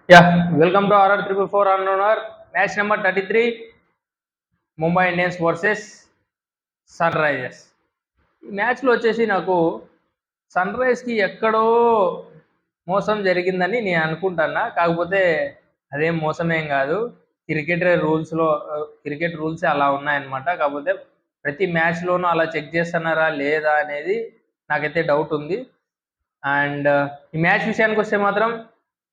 Welcome to RR 444 on honor. Match number 33, Mumbai Indians versus Sunrisers. ఈ మ్యాచ్లో వచ్చేసి నాకు సన్ రైజ్కి ఎక్కడో మోసం జరిగిందని నేను అనుకుంటున్నా. కాకపోతే అదేం మోసమేం కాదు. క్రికెట్ రూల్సే అలా ఉన్నాయన్నమాట. కాకపోతే ప్రతి మ్యాచ్లోనూ అలా చెక్ చేస్తున్నారా లేదా అనేది నాకైతే డౌట్ ఉంది. అండ్ ఈ మ్యాచ్ విషయానికి వస్తే మాత్రం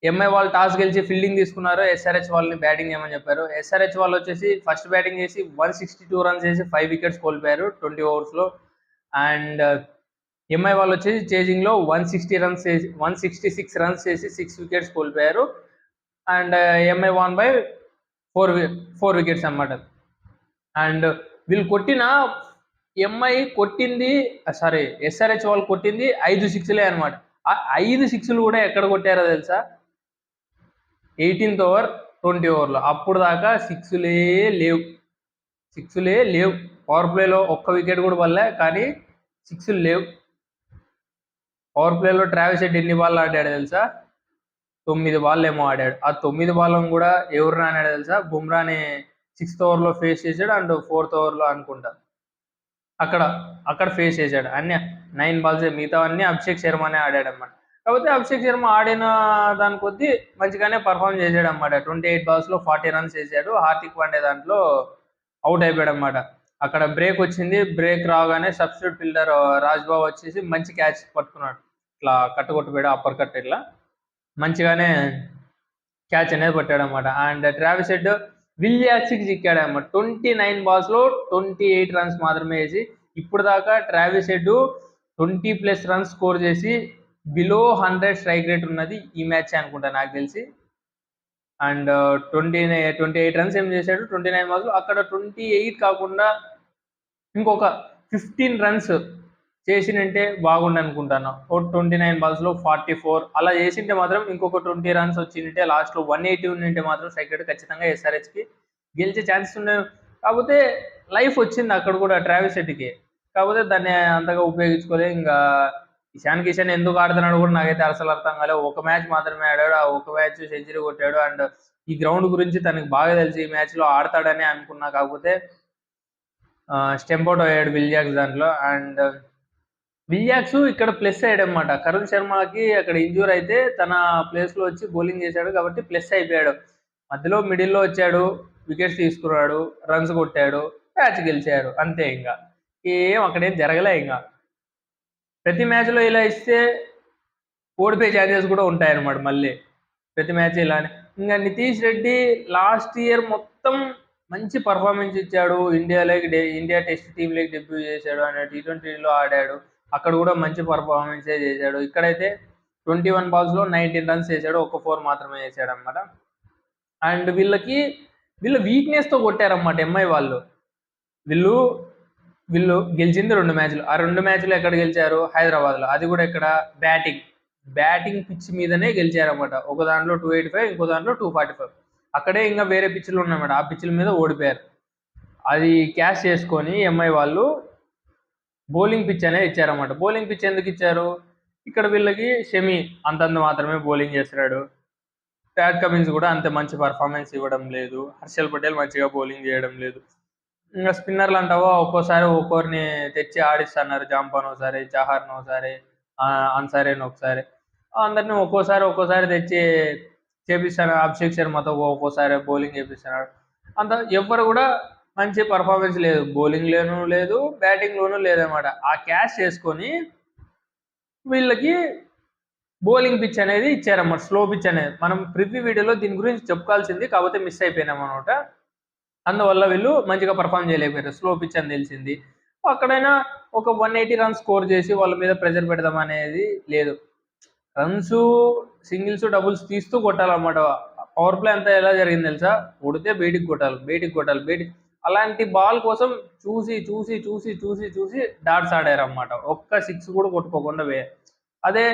ఎంఐ వాళ్ళు టాస్ గెలిచి ఫీల్డింగ్ తీసుకున్నారు. ఎస్ఆర్హెచ్ వాళ్ళని బ్యాటింగ్ చేయమని చెప్పారు. ఎస్ఆర్హెచ్ వాళ్ళు వచ్చేసి ఫస్ట్ బ్యాటింగ్ చేసి 162 రన్స్ వేసి 5 వికెట్స్ కోల్పోయారు 20 ఓవర్స్లో. అండ్ ఎంఐ వాళ్ళు వచ్చేసి చేజింగ్లో 166 రన్స్ వేసి 6 వికెట్స్ కోల్పోయారు. And MI one by 4 wickets అన్నమాట. అండ్ వీళ్ళు ఎస్ఆర్హెచ్ వాళ్ళు కొట్టింది 5 సిక్స్లే అనమాట. ఆ 5 సిక్స్లు కూడా ఎక్కడ కొట్టారో తెలుసా? 18th ఓవర్ 20 ఓవర్లో. అప్పుడు దాకా సిక్స్లే లేవు. పవర్ ప్లేలో ఒక్క వికెట్ కూడా పడలే, కానీ సిక్స్లు లేవు. పవర్ ప్లేలో ట్రావిస్ హెడ్ ఎన్ని బాల్ ఆడాడు తెలుసా? 9 బాల్ ఏమో ఆడాడు. ఆ 9 బాల్లను కూడా ఎవరు ఆడాడు తెలుసా? బుమ్రాని 6th ఓవర్లో ఫేస్ చేశాడు. అండ్ 4th ఓవర్లో అనుకుంటా అక్కడ ఫేస్ చేశాడు. అన్ని 9 బాల్స్, మిగతా అన్ని అభిషేక్ శర్మనే ఆడాడు అన్నమాట. కాకపోతే అభిషేక్ శర్మ ఆడిన దాని కొద్దీ మంచిగానే పర్ఫామ్ చేశాడు అన్నమాట. 28 బాల్స్లో 40 రన్స్ వేసాడు. హార్దిక్ పాండే దాంట్లో అవుట్ అయిపోయాడు అన్నమాట. అక్కడ బ్రేక్ వచ్చింది. బ్రేక్ రాగానే సబ్స్టిట్యూట్ ఫీల్డర్ రాజ్బాబు వచ్చేసి మంచి క్యాచ్ పట్టుకున్నాడు. ఇట్లా కట్టుకొట్టుపోయాడు, అప్పర్ కట్ ఇట్లా మంచిగానే క్యాచ్ అనేది పట్టాడు అన్నమాట. అండ్ ట్రావిస్ హెడ్ విలియాక్స్కి చిక్కాడు అన్నమాట. 29 బాల్స్లో 28 రన్స్ మాత్రమే వేసి, ఇప్పుడు దాకా ట్రావిస్ హెడ్ 20+ రన్స్ స్కోర్ చేసి బిలో 100 స్ట్రైక్ రేట్ ఉన్నది ఈ మ్యాచ్ అనుకుంటా నాకు తెలిసి. అండ్ 28 రన్స్ ఏం చేశాడు 29 బాల్స్లో. అక్కడ 28 కాకుండా ఇంకొక 15 రన్స్ చేసినంటే బాగుండు అనుకుంటాను. 29 బాల్స్లో 44 అలా చేసింటే మాత్రం ఇంకొక 20 రన్స్ వచ్చింటే లాస్ట్లో 180 ఉన్నింటే మాత్రం స్ట్రైక్ రేట్ ఖచ్చితంగా ఎస్ఆర్హెచ్కి గెలిచే ఛాన్సెస్ ఉన్నాయి. కాకపోతే లైఫ్ వచ్చింది అక్కడ కూడా ట్రావిస్ హెడ్కి. కాకపోతే దాన్ని అంతగా ఉపయోగించుకోలే. ఇంకా ఇషాన్ కిషన్ ఎందుకు ఆడుతున్నాడు కూడా నాకైతే అసలు అర్థం కాలేదు. ఒక మ్యాచ్ మాత్రమే ఆడాడు. ఆ ఒక మ్యాచ్ సెంచరీ కొట్టాడు. అండ్ ఈ గ్రౌండ్ గురించి తనకు బాగా తెలిసి ఈ మ్యాచ్లో ఆడతాడని అనుకున్నా. కాకపోతే స్టెంప్ అవుట్ అయ్యాడు విలియాక్స్ దాంట్లో. అండ్ విలియాక్స్ ఇక్కడ ప్లస్ అయ్యాడు అనమాట. కరుణ్ శర్మకి అక్కడ ఇంజూర్ అయితే తన ప్లేస్లో వచ్చి బౌలింగ్ చేశాడు కాబట్టి ప్లస్ అయిపోయాడు. మధ్యలో మిడిల్లో వచ్చాడు, వికెట్స్ తీసుకున్నాడు, రన్స్ కొట్టాడు, మ్యాచ్ గెలిచారు, అంతే. ఇంకా అక్కడేం జరగలే. ఇంకా ప్రతి మ్యాచ్లో ఇలా ఇస్తే ఓడిపోయే ఛాన్సెస్ కూడా ఉంటాయన్నమాట. మళ్ళీ ప్రతి మ్యాచ్ ఇలానే. ఇంకా నితీష్ రెడ్డి లాస్ట్ ఇయర్ మొత్తం మంచి పర్ఫార్మెన్స్ ఇచ్చాడు. ఇండియా టెస్ట్ టీంలోకి డెబ్యూ చేశాడు. అండ్ T20లో ఆడాడు. అక్కడ కూడా మంచి పర్ఫార్మెన్సే చేశాడు. ఇక్కడైతే 21 బాల్స్లో 19 రన్స్ వేసాడు. ఒక 4 మాత్రమే వేసాడు అనమాట. అండ్ వీళ్ళ వీక్నెస్తో కొట్టారన్నమాట ఎంఐ వాళ్ళు. వీళ్ళు గెలిచింది 2 మ్యాచ్లు. ఆ 2 మ్యాచ్లు ఎక్కడ గెలిచారు? హైదరాబాద్లో. అది కూడా ఇక్కడ బ్యాటింగ్ పిచ్ మీదనే గెలిచారన్నమాట. ఒక దాంట్లో 285, ఇంకో దాంట్లో 245. అక్కడే ఇంకా వేరే పిచ్లు ఉన్నాయన్నమాట. ఆ పిచ్ల మీద ఓడిపోయారు. అది క్యాష్ చేసుకొని ఎంఐ వాళ్ళు బౌలింగ్ పిచ్ అనేది ఇచ్చారన్నమాట. బౌలింగ్ పిచ్ ఎందుకు ఇచ్చారు? ఇక్కడ వీళ్ళకి షమి అంతంత మాత్రమే బౌలింగ్ చేస్తున్నాడు. ప్యాట్ కమిన్స్ కూడా అంత మంచి పర్ఫార్మెన్స్ ఇవ్వడం లేదు. హర్షల్ పటేల్ మంచిగా బౌలింగ్ చేయడం లేదు. ఇంకా స్పిన్నర్లు అంటావా ఒక్కోసారి ఒక్కొక్కరిని తెచ్చి ఆడిస్తున్నారు. జాంపాన్ ఒకసారి, చహార్ని ఒకసారి, అన్సారీని ఒకసారి, అందరినీ ఒక్కోసారి తెచ్చి చేపిస్తాను. అభిషేక్ శర్మతో ఒక్కోసారి బౌలింగ్ చేపిస్తున్నాడు. అంత ఎవ్వరు కూడా మంచి పర్ఫార్మెన్స్ లేదు. బౌలింగ్లోనూ లేదు, బ్యాటింగ్లోనూ లేదన్నమాట. ఆ క్యాష్ చేసుకొని వీళ్ళకి బౌలింగ్ పిచ్ అనేది ఇచ్చారన్నమాట. స్లో పిచ్ అనేది మనం ప్రివ్యూ వీడియోలో దీని గురించి చెప్పుకోవాల్సింది, కాకపోతే మిస్ అయిపోయినాం అనమాట. అందువల్ల వీళ్ళు మంచిగా పర్ఫామ్ చేయలేకపోయారు. స్లో పిచ్ అని తెలిసింది. అక్కడైనా ఒక 180 రన్స్ స్కోర్ చేసి వాళ్ళ మీద ప్రెజర్ పెడదాం అనేది లేదు. రన్స్, సింగిల్స్, డబుల్స్ తీస్తూ కొట్టాలన్నమాట. పవర్ ప్లే అంతా ఎలా జరిగింది తెలుసా? కొడితే బయటికి కొట్టాలి. అలాంటి బాల్ కోసం చూసి డాట్స్ ఆడారన్నమాట. ఒక్క 6 కూడా కొట్టుకోకుండా అదే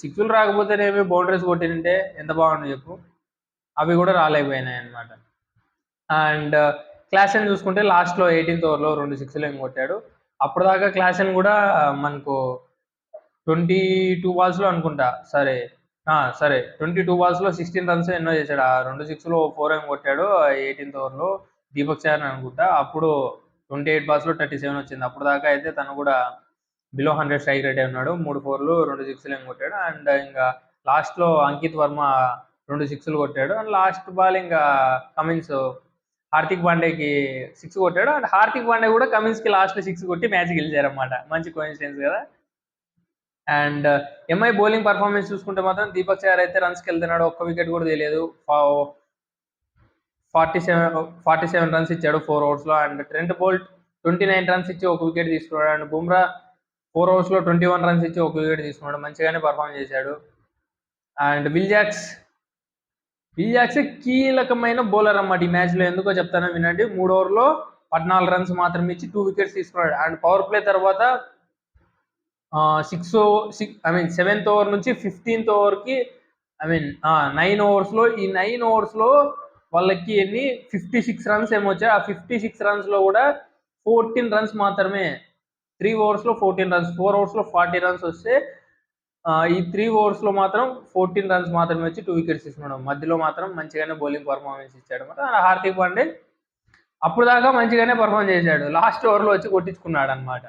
6లు రాకపోతేనేమి బౌండరీస్ కొట్టినంటే ఎంత బాగుండు చెప్పు. అవి కూడా రాలేకపోయినాయి అన్నమాట. అండ్ క్లాసెన్ చూసుకుంటే లాస్ట్లో 18th ఓవర్లో 2 6లు ఏం కొట్టాడు. అప్పుడు దాకా క్లాసెన్ కూడా మనకు 22 బాల్స్లో అనుకుంటా, సరే 22 బాల్స్‌లో 16 రన్స్ ఎన్నో చేశాడు. ఆ 2 సిక్స్‌లు, 4 ఏమో కొట్టాడు. 18థ్ ఓవర్‌లో దీపక్ చహర్ అనుకుంటా. అప్పుడు 28 బాల్స్‌లో 37 వచ్చింది. అప్పటిదాకా అయితే తను కూడా బిలో 100 స్ట్రైక్ రేటే ఉన్నాడు. 3 4లు, 2 సిక్స్‌లు ఏమో కొట్టాడు. అండ్ ఇంకా లాస్ట్‌లో అంకిత్ వర్మ 2 సిక్స్‌లు కొట్టాడు. అండ్ లాస్ట్ బాల్ ఇంకా కమిన్స్ హార్దిక్ పాండ్యాకి 6 కొట్టాడు. అండ్ హార్దిక్ పాండ్యా కూడా కమిన్స్‌కి లాస్ట్‌లో 6 కొట్టి మ్యాచ్ గెలిచారన్నమాట. మంచి కోయిన్సిడెన్స్ కదా! అండ్ ఎంఐ బౌలింగ్ పర్ఫార్మెన్స్ చూసుకుంటే మాత్రం దీపక్ చహర్ అయితే రన్స్‌కి వెళ్తున్నాడు. ఒక్క వికెట్ కూడా తీయలేదు. 47 రన్స్ ఇచ్చాడు 4 ఓవర్స్‌లో. అండ్ ట్రెంట్ బోల్ట్ 29 రన్స్ ఇచ్చి ఒక వికెట్ తీసుకున్నాడు. అండ్ బుమ్రా 4 ఓవర్స్‌లో 21 రన్స్ ఇచ్చి ఒక వికెట్ తీసుకున్నాడు. మంచిగానే పర్ఫామ్ చేశాడు. అండ్ విల్ జాక్స్ కీలకమైన బౌలర్ అన్నమాట ఈ మ్యాచ్‌లో. ఎందుకో చెప్తాను వినండి. 3 ఓవర్‌లో 14 రన్స్ మాత్రమే ఇచ్చి 2 వికెట్స్ తీసుకున్నాడు. అండ్ పవర్ ప్లే తర్వాత 7th ఓవర్ నుంచి 15th ఓవర్‌కి 9 ఓవర్స్‌లో ఈ 9 ఓవర్స్‌లో వాళ్ళకి 56 రన్స్ ఏమో వచ్చాయి. ఆ 56 రన్స్‌లో కూడా 14 రన్స్ మాత్రమే. 3 ఓవర్స్‌లో 14 రన్స్, 4 ఓవర్స్‌లో 40 రన్స్ వస్తే ఈ 3 ఓవర్స్‌లో మాత్రం 14 రన్స్ మాత్రమే వచ్చి 2 వికెట్స్ తీసుకున్నాడు. మధ్యలో మాత్రం మంచిగానే బౌలింగ్ పర్ఫార్మెన్స్ ఇచ్చాడన్నమాట. హార్దిక్ పాండే అప్పటిదాకా మంచిగానే పర్ఫామ్ చేశాడు. లాస్ట్ ఓవర్‌లో వచ్చి కొట్టించుకున్నాడన్నమాట.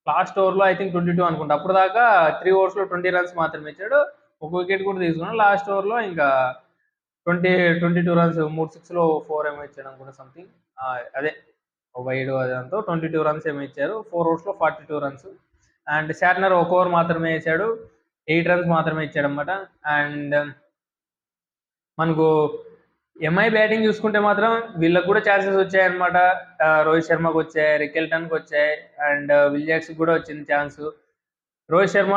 లాస్ట్ ఓవర్‌లో ఐ థింక్ 22 అనుకుంటా. అప్పటిదాకా 3 ఓవర్స్‌లో 20 రన్స్ మాత్రమే ఇచ్చాడు. ఒక వికెట్ కూడా తీసుకున్నాడు. లాస్ట్ ఓవర్‌లో ఇంకా 22 రన్స్ 3 సిక్స్‌లో 4 ఏమో ఇచ్చాడు అనుకుంటా సంథింగ్. అదే వైడ్ అదంతా 22 రన్స్ ఏమో ఇచ్చారు. 4 ఓవర్స్‌లో 42 రన్స్. అండ్ శాట్నర్ ఒక ఓవర్ మాత్రమే వేసాడు. 8 రన్స్ మాత్రమే ఇచ్చాడన్నమాట. అండ్ మనకు ఎంఐ బ్యాటింగ్ చూసుకుంటే మాత్రం వీళ్ళకి కూడా ఛాన్సెస్ వచ్చాయన్నమాట. రోహిత్ శర్మకు వచ్చాయి, రికెల్టన్కి వచ్చాయి, అండ్ విల్ జాక్స్కి కూడా వచ్చింది ఛాన్స్. రోహిత్ శర్మ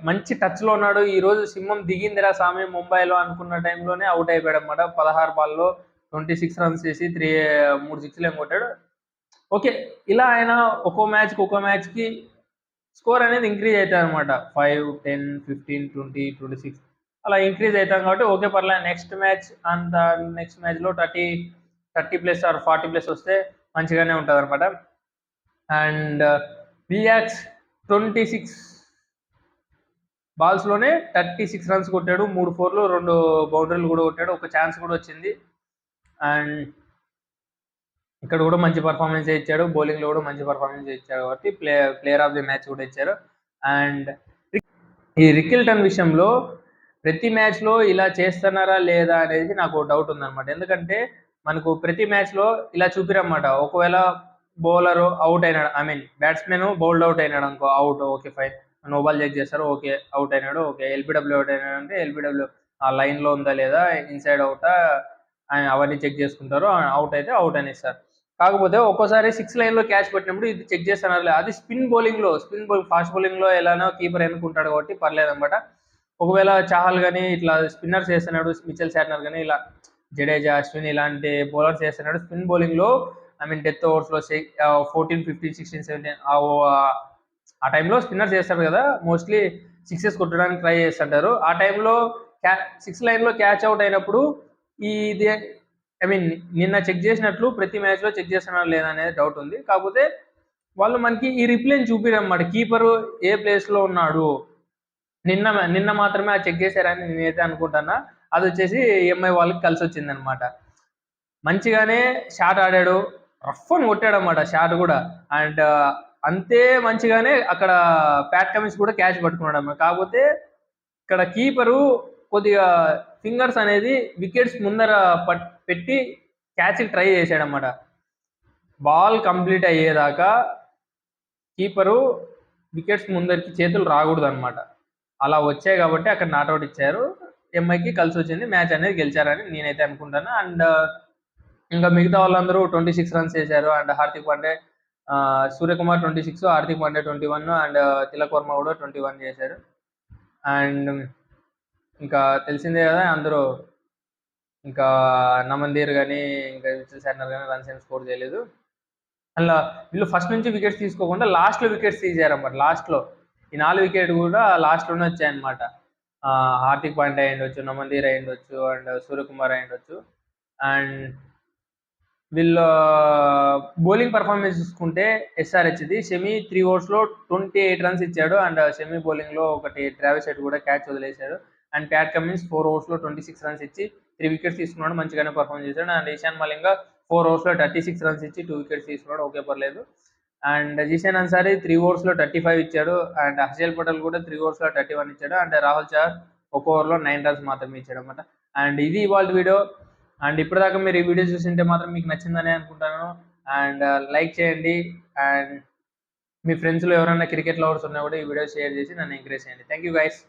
మంచి టచ్లో ఉన్నాడు. ఈ రోజు సింహం దిగిందిరా స్వామి ముంబైలో అనుకున్న టైంలోనే అవుట్ అయిపోయాడు అనమాట. 16 బాల్లో 26 రన్స్ చేసి 3 సిక్స్లు ఏం కొట్టాడు. ఓకే, ఇలా ఆయన ఒక్కో మ్యాచ్కి స్కోర్ అనేది ఇంక్రీజ్ అవుతుంది అనమాట. 5, 10, 15, 20, 26 అలా ఇంక్రీజ్ అవుతాం కాబట్టి ఓకే పర్లేదు. నెక్స్ట్ మ్యాచ్లో 30+ ఆర్ 40+ వస్తే మంచిగానే ఉంటుంది అనమాట. అండ్ విల్ జాక్స్ 26 బాల్స్‌లోనే 36 రన్స్ కొట్టాడు. 3 4లు, 2 బౌండరీలు కూడా కొట్టాడు. ఒక ఛాన్స్ కూడా వచ్చింది. అండ్ ఇక్కడ కూడా మంచి పర్ఫార్మెన్స్ ఇచ్చాడు. బౌలింగ్‌లో కూడా మంచి పర్ఫార్మెన్స్ ఇచ్చాడు కాబట్టి ప్లేయర్ ఆఫ్ ది మ్యాచ్ కూడా ఇచ్చారు. అండ్ ఈ రికిల్టన్ విషయంలో ప్రతి మ్యాచ్‌లో ఇలా చేస్తున్నారా లేదా అనేది నాకు డౌట్ ఉందన్నమాట. ఎందుకంటే మనకు ప్రతి మ్యాచ్‌లో ఇలా చూపిరన్నమాట. ఒకవేళ బౌలరు అవుట్ అయినాడు, బ్యాట్స్‌మెన్ బౌల్డ్ అవుట్ అయినాడు అనుకో, out, okay fine. No ball check చేస్తారు, ఓకే అవుట్ అయినాడు, ఓకే ఎల్బిడబ్ల్యూ అవుట్ అయినాడు అంటే ఎల్బిడబ్ల్యూ ఆ లైన్‌లో ఉందా లేదా, ఇన్సైడ్ అవుటా అవన్నీ చెక్ చేసుకుంటారు. అవుట్ అయితే అవుట్ అని ఇస్తారు. కాకపోతే ఒక్కోసారి 6 లైన్‌లో క్యాచ్ పట్టినప్పుడు ఇది చెక్ చేస్తున్నారు లేదు. అది స్పిన్ బౌలింగ్ ఫాస్ట్ బౌలింగ్‌లో ఎలానో కీపర్ ఎన్నుకుంటాడు కాబట్టి పర్లేదన్నమాట. ఒకవేళ చాహల్ గాని ఇట్లా స్పిన్నర్స్ చేస్తున్నాడు, మిచెల్ శాట్నర్ గాని ఇలా జడేజా, అశ్విన్ ఇలాంటి బౌలర్స్ చేస్తున్నాడు స్పిన్ బౌలింగ్‌లో డెత్ ఓవర్స్‌లో 14, 15, 16, 17 ఆ టైంలో స్పిన్నర్స్ చేస్తారు కదా, మోస్ట్లీ సిక్సెస్ కొట్టడానికి ట్రై చేస్తుంటారు. ఆ టైంలో 6 లైన్‌లో క్యాచ్ అవుట్ అయినప్పుడు ఇది నిన్న చెక్ చేసినట్లు ప్రతి మ్యాచ్‌లో చెక్ చేస్తున్నారా లేదా అనేది డౌట్ ఉంది. కాకపోతే వాళ్ళు మనకి ఈ రిప్లేని చూపిరన్నమాట. కీపరు ఏ ప్లేస్‌లో ఉన్నాడు. నిన్న మాత్రమే అది చెక్ చేశారని నేనైతే అనుకుంటున్నా. అదొచ్చేసి ఎంఐ వాళ్ళకి కలిసొచ్చిందన్నమాట. మంచిగానే షాట్ ఆడాడు. రఫ్ అని కొట్టాడన్నమాట షాట్ కూడా. అండ్ అంతే మంచిగానే అక్కడ ప్యాట్ కమిన్స్ కూడా క్యాచ్ పట్టుకున్నాడన్నమాట. కాకపోతే ఇక్కడ కీపరు కొద్దిగా ఫింగర్స్ అనేది వికెట్స్ ముందర పెట్టి క్యాచ్‌కి ట్రై చేశాడన్నమాట. బాల్ కంప్లీట్ అయ్యేదాకా కీపరు వికెట్స్ ముందరికి చేతులు రాకూడదన్నమాట. అలా వచ్చాయి కాబట్టి అక్కడ నాట్‌ఔట్ ఇచ్చారు. ఎంఐకి కలిసొచ్చింది. మ్యాచ్ అనేది గెలిచారని నేనైతే అనుకుంటాను. అండ్ ఇంకా మిగతా వాళ్ళందరూ 26 రన్స్ చేశారు. అండ్ హార్దిక్ పాండే, సూర్యకుమార్ 26, హార్దిక్ పాండే 21 అండ్ తిలక్ వర్మ కూడా 21 చేశాడు. అండ్ ఇంకా తెలిసిందే కదా అందరూ, ఇంకా నమందీర్ కానీ ఇంకా మిచెల్ శాట్నర్ కానీ రన్స్ ఏం స్కోర్ చేయలేదు. అలా వీళ్ళు ఫస్ట్ నుంచి వికెట్స్ తీసుకోకుండా లాస్ట్‌లో వికెట్స్ తీశారన్నమాట. లాస్ట్‌లో ఈ 4 వికెట్ కూడా లాస్ట్‌లోనే వచ్చాయన్నమాట. హార్దిక్ పాండ్యా అయ్యుండొచ్చు, నమందీర్ అయ్యుండొచ్చు, అండ్ సూర్యకుమార్ అయ్యుండొచ్చు. అండ్ వీళ్ళ బౌలింగ్ పర్ఫార్మెన్స్ చూసుకుంటే ఎస్ఆర్హెచ్ది షమి 3 ఓవర్స్లో 28 రన్స్ ఇచ్చాడు. అండ్ షమి బౌలింగ్లో ఒకటి ట్రావిస్ హెడ్ కూడా క్యాచ్ వదిలేశాడు. అండ్ ప్యాట్ కమిన్స్ 4 ఓవర్స్లో 26 రన్స్ ఇచ్చి 3 వికెట్స్ తీసుకున్నాడు, మంచిగానే పర్ఫార్మ్ చేశాడు. అండ్ ఇషాన్ మలింగ 4 ఓవర్స్లో 36 రన్స్ ఇచ్చి 2 వికెట్స్ తీసుకున్నాడు, ఓకే పర్లేదు. అండ్ జిషన్ అన్సారీ 3 ఓవర్స్లో 35 ఇచ్చాడు. అండ్ హర్షల్ పటేల్ కూడా 3 ఓవర్స్లో 31 ఇచ్చాడు. అండ్ రాహుల్ చహర్ ఒక ఓవర్లో 9 రన్స్ మాత్రమే ఇచ్చాడు అనమాట. అండ్ ఇది ఇవాళ వీడియో. అండ్ ఇప్పటిదాకా మీరు ఈ వీడియో చూసింటే మాత్రం మీకు నచ్చిందని అనుకుంటాను. అండ్ లైక్ చేయండి. అండ్ మీ ఫ్రెండ్స్లో ఎవరైనా క్రికెట్ లవర్స్ ఉన్నా కూడా ఈ వీడియో షేర్ చేసి నన్ను ఎంకరేజ్ చేయండి. Thank you guys.